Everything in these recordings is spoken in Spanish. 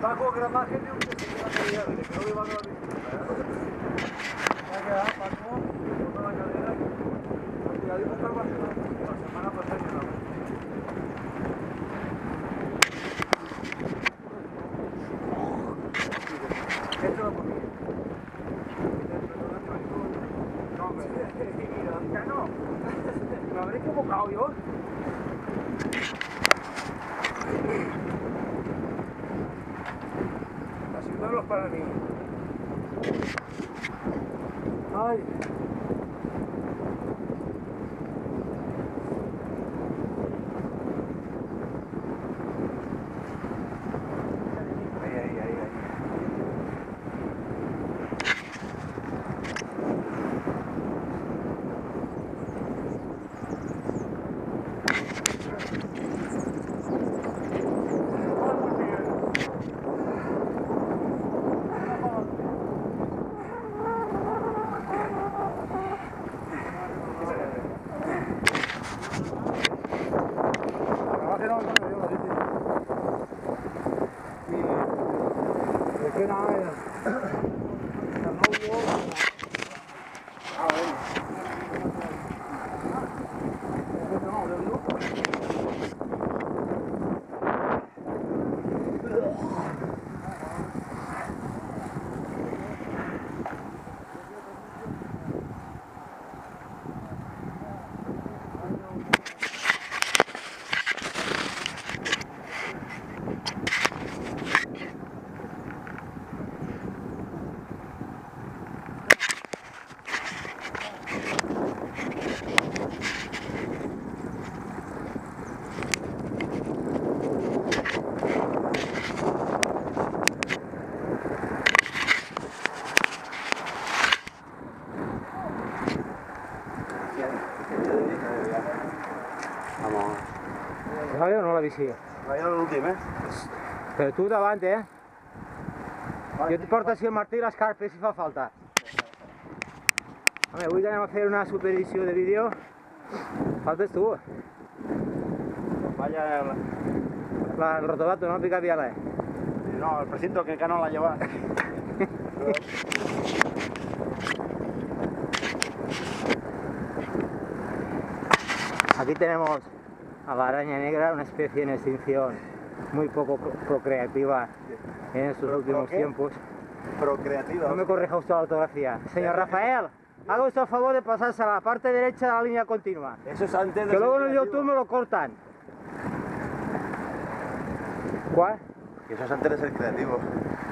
Paco, que la más gente que se queda callada, que no le va a dar la bicicleta. Va a quedar Paco, con una cadera, porque ya dimos que la semana pasada. Esto lo ponía. No, hombre, ya no. Me habré equivocado yo. Ayúdanos para mí. Ay. Vamos. ¿La o no la bici? Vaya l'últim, Però tu davant, Jo et porto així el martí i les carpes si fa falta. Home, avui anem a fer una superedició de vídeo. Faltes tu. Vaya El rotobato, no pica viala, No, el precinto que no la lleva. Aquí tenemos a la araña negra, una especie en extinción muy poco procreativa en estos últimos tiempos. Procreativa. No me corrija usted la ortografía. Señor Rafael, haga usted el favor de pasarse a la parte derecha de la línea continua. Eso es antes de Que luego en el YouTube me lo cortan. ¿Cuál? Que eso es antes de ser creativo.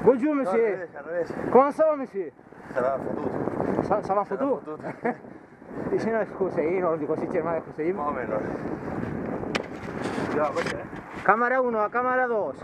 Bonjour, No, monsieur. al revés. Comment ça va, monsieur? Serà fotut. Ça va fotut? Fotut. Y si no es Hussein, os digo si llama de Hussein. Más o menos. Ya, pues, Cámara 1 a cámara 2.